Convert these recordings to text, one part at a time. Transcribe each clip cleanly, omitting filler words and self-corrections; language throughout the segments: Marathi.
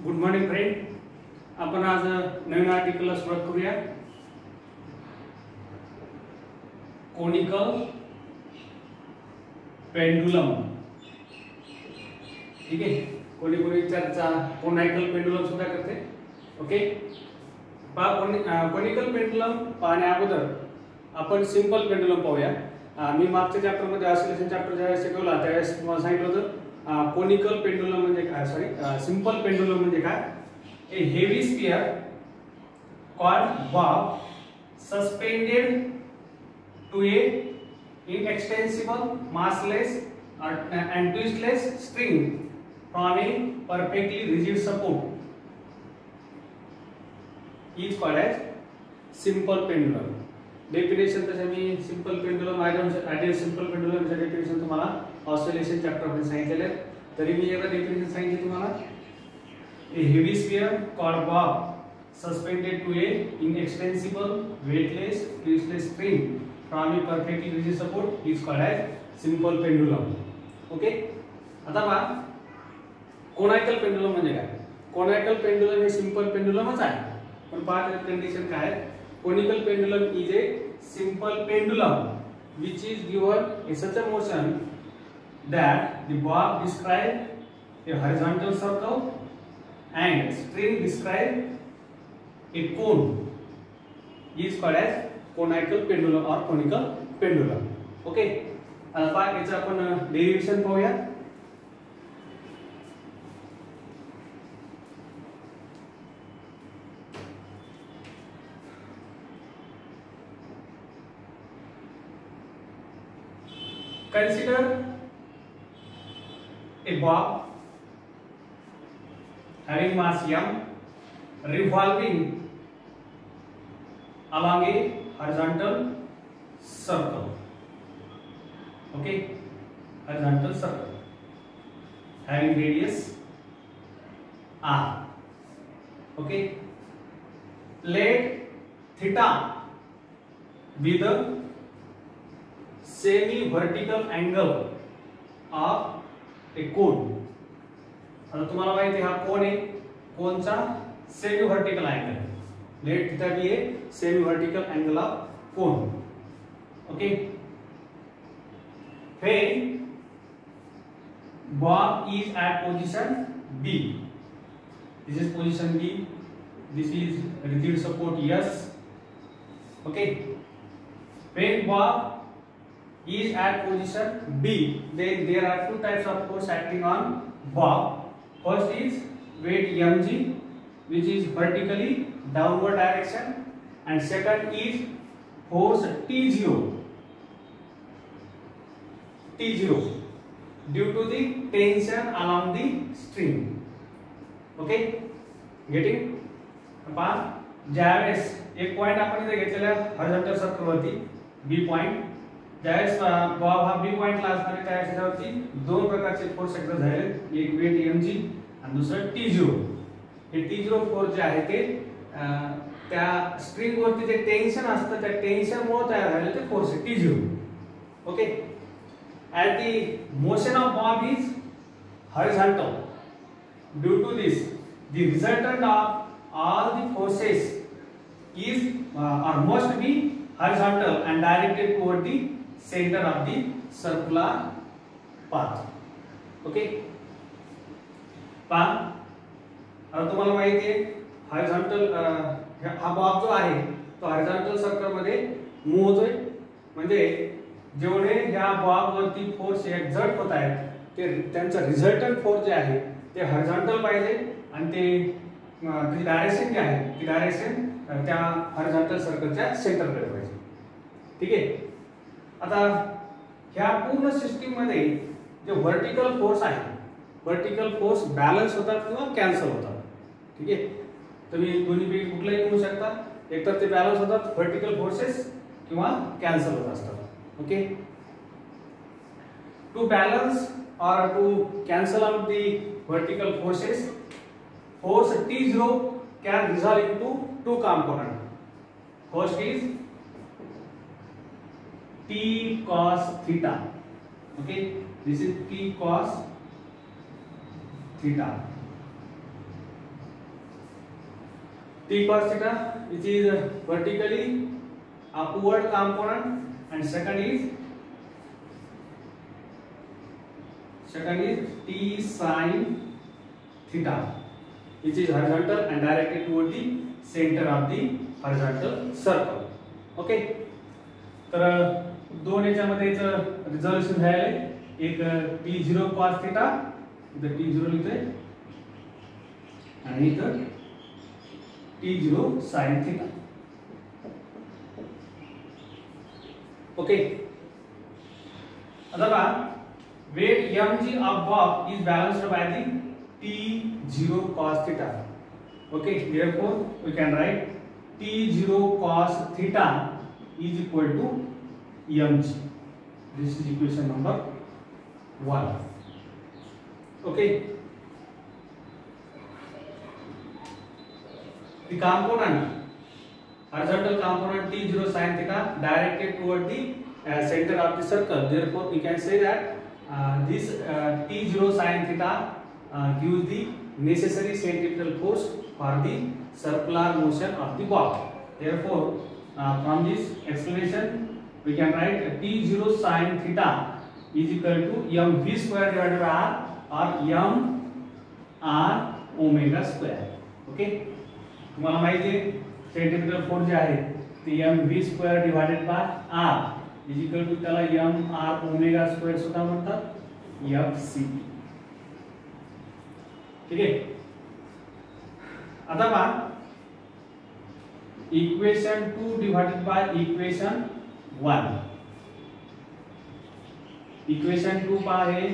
Good morning friend. आपण आज नवीन आर्टिकलला सुरुवात करूया. Conical pendulum. ठीक आहे. कोणी कोणी चर्चा कोनायकल पेंडुलम सुद्धा करते. ओके. कोनिकल पेंडुलम पाहण्या अगोदर आपण सिंपल पेंडुलम पाहूया. मी मागच्या चॅप्टर मध्ये ऑसिलेशन चॅप्टर ज्यावेळेस शिकवला त्यावेळेस तुम्हाला सांगितलं होतं कोनिकल पेंडुलम म्हणजे काय, सॉरी सिंपल पेंडुलम म्हणजे काय. A heavy sphere called bob suspended to a inextensible massless and twistless string from a perfectly rigid support is called as simple pendulum. Definition तसे मी सिंपल पेंडुलम आयडियल सिंपल पेंडुलमचे डेफिनेशन तुम्हाला ऑसिलेशन चॅप्टर मध्ये सांगितलेले आहे. तरी मी एकदा डेफिनेशन सांगितले तुम्हाला. A heavy sphere called bob suspended to a inextensible weightless twistless string from a perfectly rigid support is called as simple pendulum. Okay. आता पहा कोनायकल पेंडुलम म्हणजे काय. कोनायकल पेंडुलम हे सिंपल पेंडुलमच आहे, पण पहा त्याची कंडिशन काय आहे. Conical pendulum is a simple pendulum which is given in such a motion that the bob describes a horizontal circle and string describes a cone is called as conical pendulum or conical pendulum. Okay. आता याचं आपण डेरिव्हेशन पाहूया. Consider a bob having mass m revolving along a horizontal circle. Okay, horizontal circle having radius r. Okay, let theta be the semi vertical angle of a cone. आता तुम्हाला माहिती आहे हा कोन आहे. कोनचा semi vertical angle. Let theta be a semi vertical angle of cone. Okay. when bob is at position B, this is position B, this is rigid support S. Okay. when bob is at position B, then there are two types of force acting on bob. First is weight mg which is vertically downward direction, and second is force T0 due to the tension along the string. Okay, getting. पहा ज्यावेळेस एक पॉइंट आपण इथे घेतलेला हॉरिझॉन्टल सर्कल वरती बी पॉइंट, ज्यावेळेस बॉब हा बी पॉइंटला असणार आहे त्यावेळेस त्यावरती दोन प्रकारचे फोर्स एक्झर्ट झाले. एक वेट mg आणि दुसरं T0. हे T0 फोर्स जे आहे ते त्या स्ट्रिंग वरती जे टेन्शन असतं त्या टेन्शन मुळे तयार झालेले ते फोर्स आहे T0. Okay. as the motion of bob is horizontal, due to this the resultant of all the forces is or must be horizontal and directed toward the center of the circular path. Okay. पहा आता तुम्हाला माहिती आहे हॉरिझॉन्टल हा बॉब जो आहे तो हॉरिझॉन्टल सर्कल मध्ये मूव्ह होतोय. म्हणजे जेवढे ह्या बॉब वरती फोर्स एक्झर्ट होत आहेत ते त्यांचा रिझल्टंट फोर्स जे आहे ते हॉरिझॉन्टल पाहिजे आणि ते डायरेक्शन जे आहे ती डायरेक्शन त्या हॉरिझॉन्टल सर्कलच्या सेंटरकडे पाहिजे. ठीक आहे. आता ह्या पूर्ण सिस्टीम मध्ये जे व्हर्टिकल फोर्स आहे, व्हर्टिकल फोर्स बॅलन्स होतात किंवा कॅन्सल होतात. ठीक आहे. तुम्ही दोन्हीपैकी कुठलाही म्हणू शकता. एकतर ते बॅलन्स होतात व्हर्टिकल फोर्सेस किंवा कॅन्सल होत असतात. Okay. To balance or to cancel out the vertical forces, force T0 can resolve into two components. First is T cos theta. Okay, this is T cos theta. T cos theta, which is vertically upward component, and second is T sin theta, which is horizontal and directed toward the center of the horizontal circle. Okay, तर दोन याच्यामध्ये रिझोल्यूशन झाले, एक T0 cos theta, इथं T0 लिहितोय आणि इथं T0 sin theta. ओके, आता पहा weight mg of bob is balanced by the T0 cos theta. Okay, therefore we can write T0 cos theta is equal to mg. This is equation number 1. Okay, the component, horizontal component T0 sin theta directed toward the center of the circle. Therefore we can say that this T0 sin theta gives the necessary centripetal force for the circular motion of the bob. Therefore from this explanation we can write T0 sin theta is equal to mv square divided by r or m r omega square. Okay, तुम्हाला माहिती आहे सेंटीमीटर फोर्स जे आहे ते mv square divided by r is equal to त्याला mr ओमेगा स्क्वेअर सुद्धा म्हणतात, fc. ठीक आहे, आता पहा equation 2 divided by equation 1. Equation 2 पहा आहे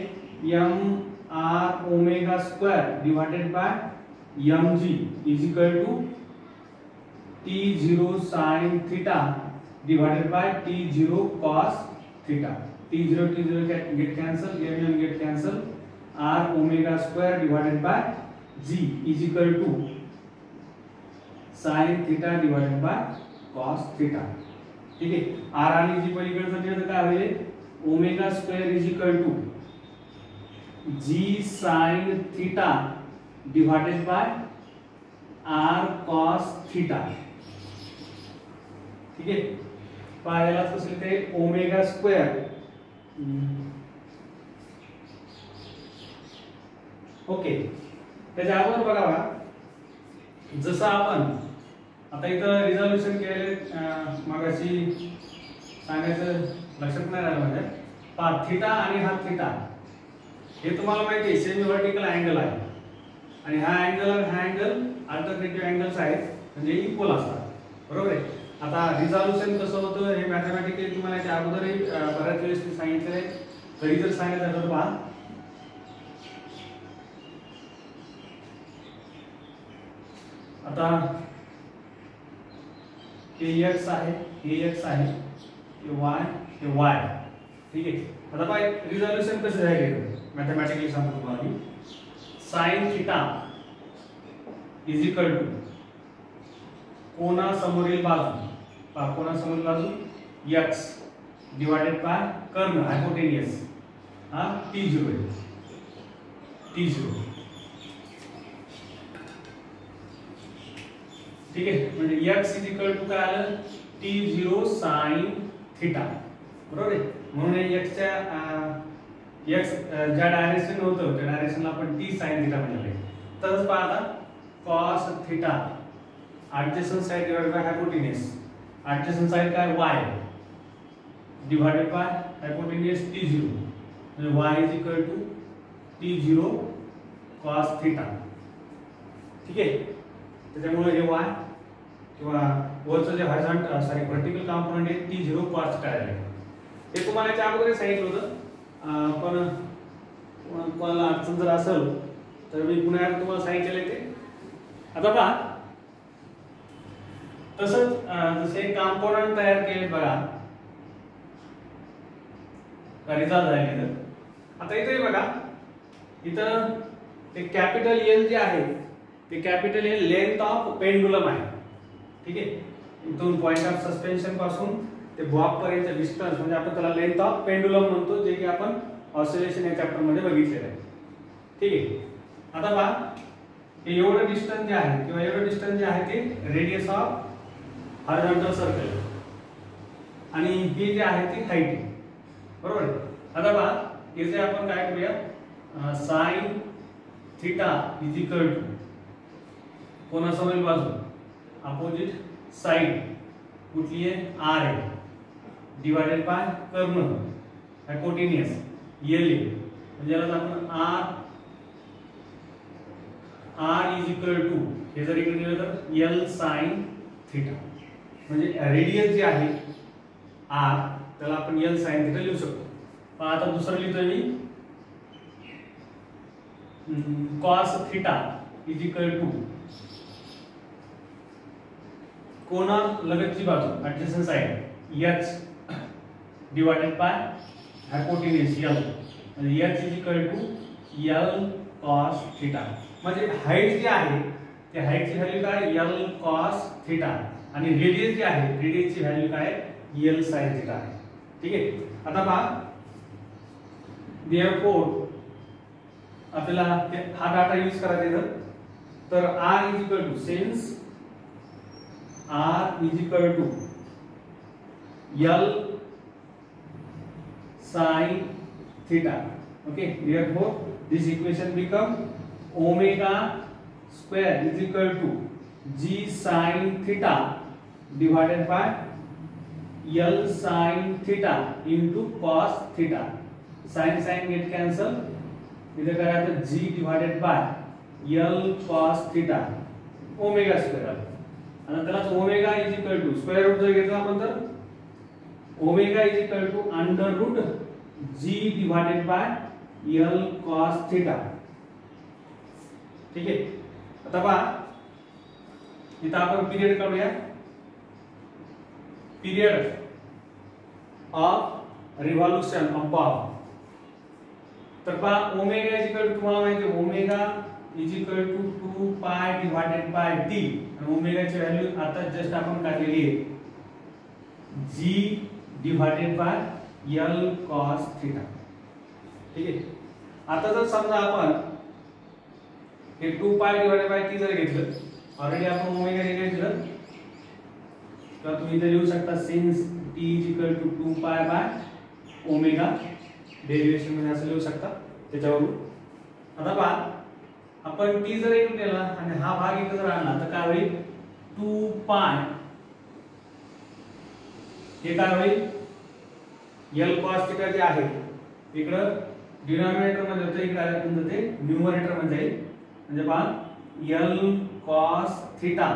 mr omega square divided by mg is equal to T0 sin theta divided by T0 cos theta. T0 get cancel, m get cancel, r omega square divided by g is equal to sin theta divided by cos theta. ठीक है, r आणि g पलीकडे काय होईल, omega square is equal to g sin theta divided by r cos theta. ठीक आहे, पाहायला कसं लिहिते ओमेगा स्क्वेअर ओके. त्याच्यावर बघा जसं आपण आता इथं रिझोल्यूशन केले मगाशी सांगायचं लक्षात नाही राहिलं म्हणजे पहा थीटा आणि हा थीटा हे तुम्हाला माहिती आहे सेमी व्हर्टिकल अँगल आहे आणि हा अँगल अल्टरनेटिव्ह अँगल्स आहेत म्हणजे इक्वल असतात, बरोबर आहे. आता रिझोल्यूशन कसं होतं हे मॅथमॅटिकली तुम्हाला याच्या अगोदरही बऱ्याच वेळेस मी सांगितलंय, तरी जर सांगितलं तर पहा आता हे x आहे, हे x आहे, हे y, हे y. ठीक आहे, आता पहा रिझोल्यूशन कसं झाले मॅथमॅटिकली सांगतो तुम्हाला मी. sin theta is equal to कोनासमोरील बाजू, कोनासमोरील बाजू x डिवाइडेड बाय कर्ण हायपोटेनियस हा T0 आहे, T0. ठीक आहे, म्हणजे x इज इक्वल टू काय आलं T0 sin थीटा, बरोबर आहे. म्हणून x च्या ज्या डायरेक्शन होतं त्या डायरेक्शनला आपण T sin थीटा म्हणले. तसंच पहा आता cos theta adjacent side divided by hypotenuse, adjacent side काय y divided by hypotenuse T0 म्हणजे y is equal to T0 cos theta. ठीक आहे, त्याच्यामुळे हे y किंवा वरचं जे हॉरिझॉन्टल व्हर्टिकल कंपोनेंट आहे T0 cos theta आहे. हे तुम्हाला याच्या अगोदर सांगितलं होतं, पण कोणाला अडचण जर असेल तर मी पुन्हा तुम्हाला सांगितलेलं आहे ते. आता पहा तसंच जसे कंपोनेंट तयार केले बघा रिझल्ट झाले. आता इथे बघा इथं ते कॅपिटल एल जे आहे ते capital L length of pendulum आहे. ठीक आहे, इथून पॉइंट ऑफ सस्पेन्शन पासून ते बॉब पर्यंत डिस्टन्स म्हणजे आपण त्याला लेंथ ऑफ पेंडुलम म्हणतो, जे की आपण ऑसिलेशन या चॅप्टर मध्ये बघितलेलं आहे. ठीक आहे, आता पहा हे एवढं डिस्टन्स जे आहे किंवा एवढं डिस्टन्स जे आहे ते रेडियस ऑफ हॉरिझॉन्टल सर्कल आणि हे जे आहे ते हाईट आहे, बरोबर आहे. आता पहा याचे आपण काय करूया, sine theta is equal to कोणासमोरील बाजू अपोजिट साइड कुठली आहे आर आहे डिवाइडेड बाय कर्ण हायपोटेन्यूस एल आहे, म्हणजे याला आपण आर इज इक्वल टू हे जर इकडे दिलं तर एल साइन थीटा, म्हणजे रेडियस जे आहे आर त्याला आपण एल साइन थीटा लिहू शकतो. पण आता दुसरं लिहितोय मी cos theta is equal to कोणा लगतची बाजू adjacent side H divided by hypotenuse L, म्हणजे H is equal to L cos theta. म्हणजे हाईट जी आहे ते हाईटची व्हॅल्यू काय एल कॉस थीटा आणि रेडियस जी आहे रेडियसची व्हॅल्यू काय एल साइन थीटा आहे. ठीक आहे. आता पहा देअरफॉर आपल्याला हा डाटा यूज करायचा आहे, तर r is equal to since r is equal to l sin theta. Okay, therefore this equation become omega square is equal to g sin theta divided by l sin theta into cos theta. Sin get cancel, इधर क्या आता है g divided by l cos theta omega square. आणि त्यालाच omega is equal to square root जर घेतला आपण तर omega is equal to under root g divided by l cos theta. ठीक आहे. आता पहा इथं आपण पिरियड काढूया, period of revolution of bob. तर पहा ओमेगा इज इक्वल टू तुम्हाला माहिती आहे ओमेगा इज इक्वल टू 2 पाय डिवाइडेड बाय टी आणि ओमेगाची व्हॅल्यू आता जस्ट आपण काढलेली आहे g divided by l cos theta. ठीक आहे. आता जर समजा आपण हे 2 पाय डिवाइडेड बाय टी जर घेतलं, ऑलरेडी आपण ओमेगा घेतलं, तर तुम्ही इथे लिहू शकता since t is equal to 2 pi by omega, derivation मध्ये असं लिहू शकता त्याच्यावरून. आता पहा आपण t जर इकडे नेला आणि हा भाग इकडे जर आणला तर काय होईल 2 पाय हे काय होईल l cos थीटा जे आहे इकडे डिनॉमिनेटर मध्ये होतं, इकडे आल्यानंतर ते न्यूमरेटर मध्ये जाईल, म्हणजे पहा l cos theta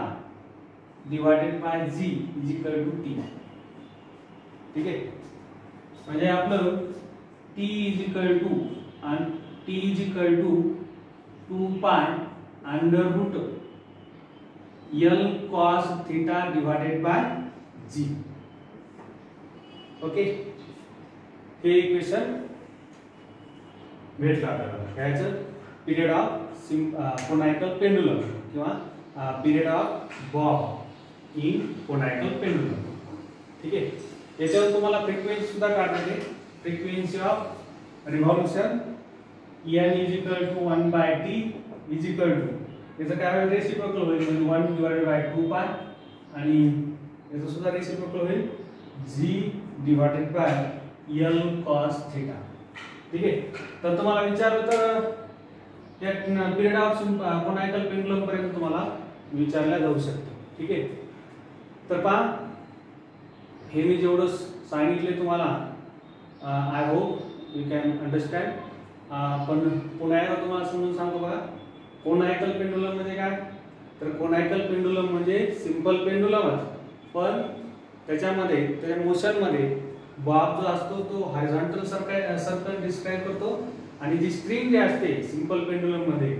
divided by g is equal to t. ठीक आहे. म्हणजे आपलं t इज इक्वल टू आणि t is equal to 2 pi under root l cos theta divided by g. Okay. हे इक्वेशन भेटलं आपल्याला याचं पिरियड ऑफ कोनायकल पेंडुलम किंवा period of bob in conical pendulum. ठीक आहे. याच्यावर तुम्हाला फ्रिक्वेन्सी सुद्धा काढायची आहे, frequency of revolution n is equal to 1 by t is equal to याचं काय होईल रेसिप्रोकल होईल, म्हणजे 1 डिवाइडेड बाय 2 पाय आणि याचं सुद्धा रेसिप्रोकल होईल g divided by l cos theta. ठीक आहे. तर तुम्हाला विचारलं तर या पिरियड ऑफ कोनायकल पेंडुलम पर्यंत तुम्हाला विचारल्या जाऊ शकते. ठीक आहे. तर पहा हे मी जेवढं सांगितले तुम्हाला I hope you can understand. पण पुन्हा एकदा तुम्हाला समजून सांगतो बघा कोनायकल पेंडुलम म्हणजे काय, तर कोनायकल पेंडुलम म्हणजे सिंपल पेंडुलमच, पण त्याच्यामध्ये त्याच्या मोशन मध्ये बॉब जो असतो तो हॉरिझॉन्टल सर्कल डिस्क्राइब करतो आणि जी स्ट्रिंग जी असते सिंपल पेंडुलम मध्ये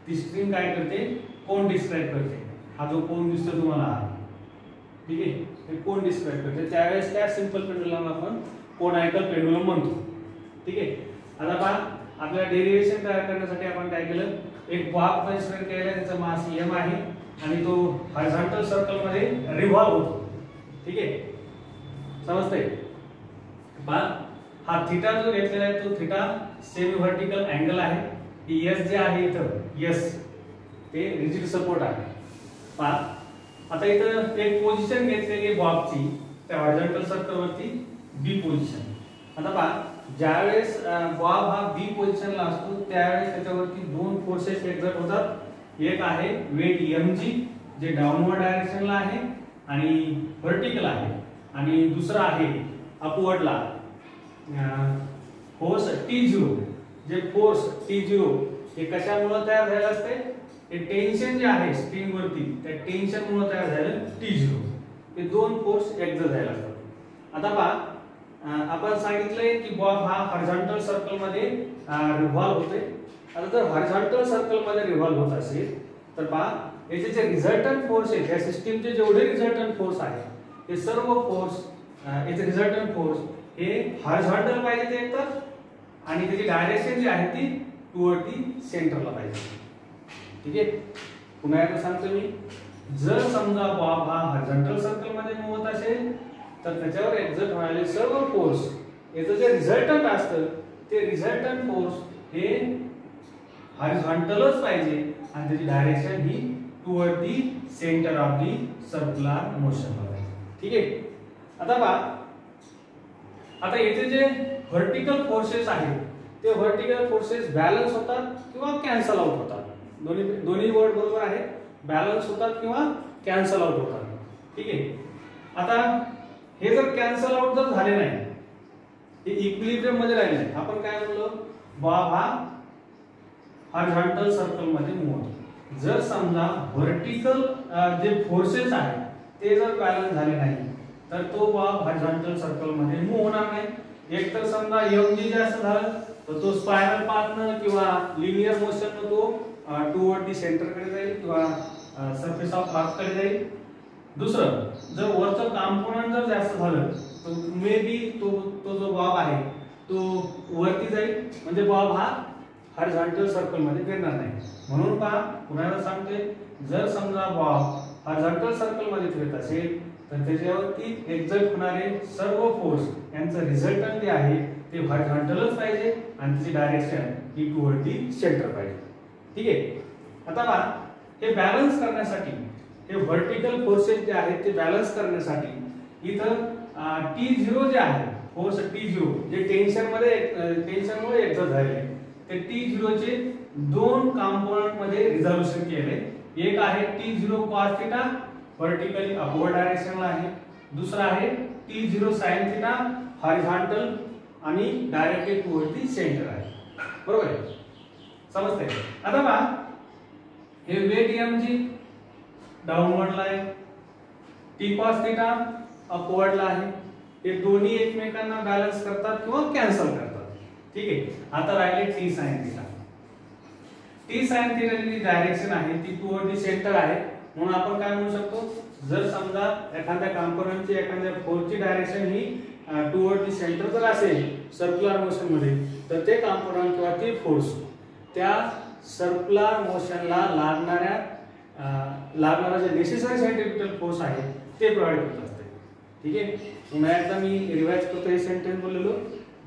ती स्ट्रिंग काय करते कोन डिस्क्राइब करते. हा जो कोन दिसतो तुम्हाला, ठीक आहे, हे कोन डिस्क्राइब करते, त्यावेळेस त्या सिंपल पेंडुलम आपण कोनायकल पेंडुलम म्हणतो. ठीक आहे. आता पहा आपल्याला डेरिवेशन तयार करण्यासाठी आपण काय केलं, एक बॉब कन्सिडर केला, त्याचा मास m आहे आणि तो हॉरिझॉन्टल सर्कल मध्ये रिव्हॉल्व होतो. ठीक आहे. समजतंय. पहा हा थीटा जो घेतलेला आहे तो थीटा सेमी व्हर्टिकल अँगल आहे. S जे आहे इथं S ते रिजिड सपोर्ट आहे. पहा आता इथं एक पोझिशन घेतलेली बॉबची त्या हॉरिझॉन्टल सर्कलवरती बी पोझिशन. आता पहा ज्यावेळेस बॉब हा बी पोझिशनला असतो त्यावेळेस त्याच्यावरती दोन फोर्सेस एक्झर्ट होतात. एक आहे वेट mg जे डाऊनवर्ड डायरेक्शनला आहे आणि व्हर्टिकल आहे, आणि दुसरा आहे अपवर्डला फोर्स T0 जे फोर्स T0 हे कशामुळे तयार झालं असते, हे टेन्शन जे आहे स्ट्रिंग वरती त्या टेन्शन मुळे तयार झालं T0. हे दोन फोर्स एक्झर्ट झाले असतात. आता पहा आपण सांगितलंय की बॉब हा हॉरिझॉन्टल सर्कल मध्ये रिव्हॉल्व होते. आता जर हॉरिझॉन्टल सर्कल मध्ये रिव्हॉल्व होत असेल तर पहा याचे जे रिझल्टंट फोर्स आहे त्या सिस्टीमचे जेवढे रिझल्टंट फोर्स आहे हे सर्व फोर्स याचे रिझल्टंट फोर्स हे हॉरिझॉन्टल पाहिजे ते एकतर, आणि त्याची डायरेक्शन जी आहे ती टुवर्ड दी सेंटरला पाहिजे. ठीक आहे, पुन्हा एकदा सांगतो मी, जर समजा बॉब हा हॉरिझॉन्टल सर्कल मध्ये मूव्ह होत असेल तर त्याच्यावर एक्झर्ट होणारे सर्व फोर्स याचं जे रिझल्टंट असतं ते रिझल्टंट फोर्स हे हॉरिझॉन्टलच पाहिजे आणि त्याची डायरेक्शन ही toward the centre of the circular motion पाहिजे. ठीक आहे, आता पहा आता येथे जे व्हर्टिकल फोर्सेस आहेत ते व्हर्टिकल फोर्सेस बॅलन्स होतात किंवा कॅन्सल आउट होतात. दोन्ही वर्ड बरोबर आहे, बॅलन्स होतात किंवा कॅन्सल आउट होतात. ठीक आहे, आता हे जर कॅन्सल आउट जर झाले नाही, हे इक्विलिब्रियम मध्ये राहिले नाही, आपण काय म्हणलो, बॉब हा हॉरिझॉन्टल सर्कल मध्ये मूव्ह होतो. जर समजा व्हर्टिकल जे फोर्सेस आहेत ते जर बॅलन्स झाले नाही तर तो बॉब हॉरिझॉन्टल सर्कल मध्ये मूव्ह होणार नाही. एक तर समजा mg जास्त झालं तर तो स्पायरल पाथनं किंवा लिनियर मोशननं तो टुवर्ड दी सेंटर कडे जाईल किंवा सरफेस ऑफ अर्थ कडे जाईल. दुसरं, जर वरचं कॉम्पोनंट जर जास्त झालं तर मे बी तो जो बॉब आहे तो वरती जाईल, म्हणजे बॉब हा हॉरिझॉन्टल सर्कल मध्ये फिरणार नाही. म्हणून पहा पुन्हा सांगते, जर समजा बॉब हॉरिझॉन्टल सर्कल मध्ये फिरत असेल तर त्याच्यावरती एक्झर्ट होणारे सर्व फोर्स यांचं रिझल्टंट जे आहे ते हॉरिझॉन्टलच पाहिजे आणि त्याची डायरेक्शन ही टुवर्ड दी सेंटर पाहिजे. ठीक आहे, आता पहा हे बॅलन्स करण्यासाठी हे व्हर्टिकल फोर्सेस जे आहेत ते बॅलन्स करण्यासाठी इथं T0 जे आहे फोर्स T0 जे टेन्शनमुळे एक्झर्ट झाले ते T0 चे दोन कंपोनेंट मध्ये रिझोल्यूशन केले. एक आहे T0 cos theta vertically upward डायरेक्शनला आहे, दुसरा आहे T0 sin थीटा हॉरिझॉन्टल आणि डायरेक्टली टुवर्ड दी सेंटर आहे. बरोबर आहे, समजतंय. आता पहा हे वेट mg डाऊनवर्डला आहे, T cos थीटा अपवर्डला आहे. हे दोन्ही एकमेकांना बॅलन्स करतात किंवा कॅन्सल करतात. ठीक आहे, आता राहिले T sin थीटा. T sin थीटाची डायरेक्शन आहे ती टुवर्ड दी सेंटर आहे. म्हणून आपण काय म्हणू शकतो, जर समजा एखाद्या कंपोनेंटची एखाद्या फोर्सची डायरेक्शन ही टुवर्ड दी सेंटर जर असेल सर्क्युलर मोशन मध्ये तर ते कंपोनेंट किंवा ती फोर्स त्या सर्क्युलर मोशनला लागणारा जे नेसेसरी सेंट्रिपिटल फोर्स आहे ते प्रोव्हाइड करत असते. ठीक आहे, पुन्हा एकदा मी रिवाइज करतो हे सेंटेन्स बोललेलो,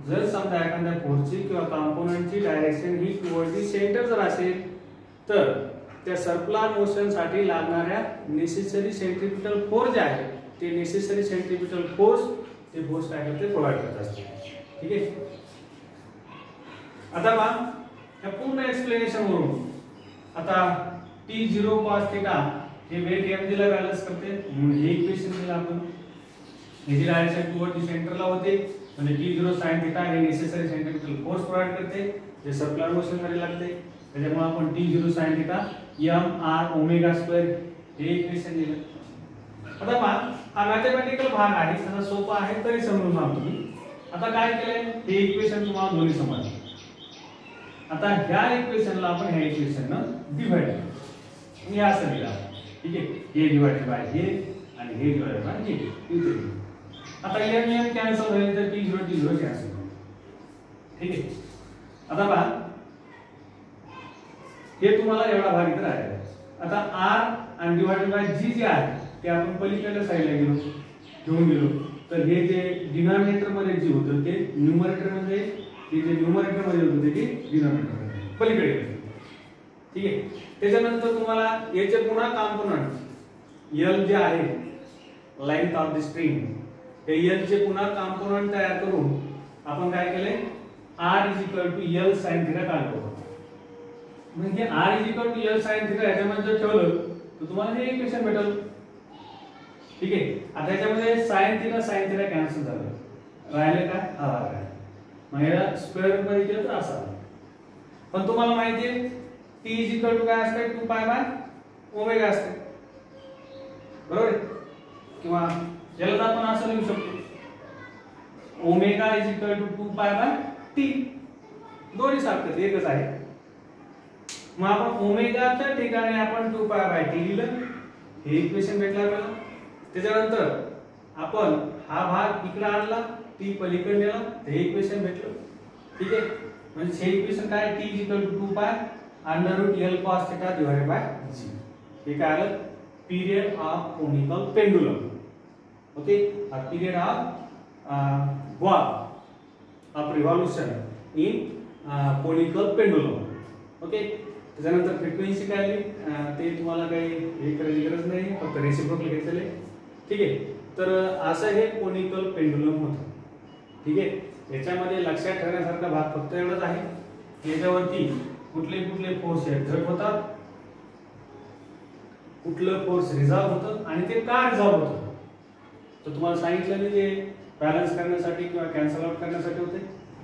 जर समजा एखाद्या फोर्सची किंवा कंपोनेंटची डायरेक्शन ही टुवर्ड दी सेंटर जर असेल तर त्या सर्क्युलर मोशन साठी लागणाऱ्या नेसेसरी सेंट्रिपिटल फोर्स जे आहे ते नेसेसरी सेंट्रिपिटल फोर्स ते फोर्स काय करते प्रोव्हाइड करत असते. ठीक आहे, आता पहा या पूर्ण एक्सप्लेनेशन वरून आता T0 cos थीटा हे वेट mg ला बॅलन्स करते म्हणून हे इक्वेशन दिलं आपण. याची डायरेक्शन टुवर्ड दी सेंटरला होते म्हणजे T0 sin थीटा हे नेसेसरी सेंट्रिपिटल फोर्स प्रोव्हाइड करते जे सर्क्युलर मोशन मध्ये लागते. त्याच्यामुळे आपण T0 sin theta mr omega square हे इक्वेशन दिलं. आता पहा हा मॅथमॅटिकल भाग आहे, थोडा सोपा आहे तरी समजून सांगतो मी. आता काय केलंय, हे इक्वेशन तुम्हाला दोन्ही समजले. आता ह्या इक्वेशनला आपण ह्या इक्वेशननं डिवाइड करू. हे असं दिलं. ठीक आहे, हे डिवाइडेड बाय हे आणि हे डिवाइडेड बाय हे. इथे आता m कॅन्सल होईल तर T0 कॅन्सल होईल. ठीक आहे, आता पहा हे तुम्हाला एवढा भाग इथे आहे. आता r आणि डिवाइडेड बाय g जे आहे ते आपण पलीकडल्या साईडला घेऊन गेलो तर हे जे डिनॉमिनेटर मध्ये जे होतं ते न्यूमरेटर मध्ये, हे जे न्यूमरेटर मध्ये होतं ते डिनॉमिनेटर मध्ये पलीकडे. ठीक आहे. त्याच्यानंतर तुम्हाला याचे पुन्हा कॉम्पोनंट L जे आहे लेंथ ऑफ द स्ट्रिंग, हे L चे पुन्हा कॉम्पोनंट तयार करून आपण काय केले, R = L sin θ काढतो. म्हणजे R = L sin θ याच्यामध्ये जर ठेवलं तर तुम्हाला हे इक्वेशन भेटेल. ठीक आहे. आता याच्यामध्ये sin θ कॅन्सल झालं, राहिले काय हा आहे. मग याला स्क्वेअर रूट मध्ये केलं तर असं आलं. पण तुम्हाला माहिती आहे t काय असते, 2π/ω असते, बरोबर आहे. किंवा याला आपण असं लिहू शकतो ω = 2π/t, दोन्ही सारखंच एकच आहे. मग आपण ओमेगाच्या ठिकाणी आपण 2π/t लिहिलं, हे इक्वेशन भेटलं आपल्याला. त्याच्यानंतर आपण हा भाग इकडे आणला, t पलीकडे नेला, ते इक्वेशन भेटलं. ठीक आहे. म्हणजे हे इक्वेशन काय, t = 2π √L cos θ / g. हे काय आलं, period of conical pendulum. Okay, a period of walk of revolution in conical pendulum. Okay. त्याच्यानंतर फ्रिक्वेन्सी काय आली, ते तुम्हाला काही हे करायची गरज नाही, फक्त रेसिप्रोकल घेतलेले. ठीक आहे. तर असं हे कोनिकल पेंडुलम होतं. ठीक आहे. याच्यामध्ये लक्षात ठेवण्यासारखा भाग फक्त एवढाच आहे, याच्यावरती कुठले कुठले फोर्स एक्झर्ट होतात, कुठलं फोर्स रिझॉल्व होतं आणि ते का रिझॉल्व होतं. तर तुम्हाला सांगितलं मी ते बॅलन्स करण्यासाठी किंवा कॅन्सल आउट करण्यासाठी होते.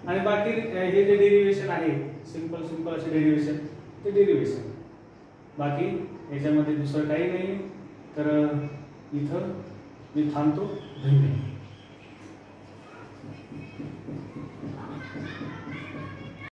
आणि बाकी हे जे डेरिव्हेशन आहे, सिंपल असे डेरिव्हेशन, ते डेरिव्हेशन, बाकी याच्यामध्ये दुसरं काही नाही. तर इथं मी थांबतो. धन्यवाद.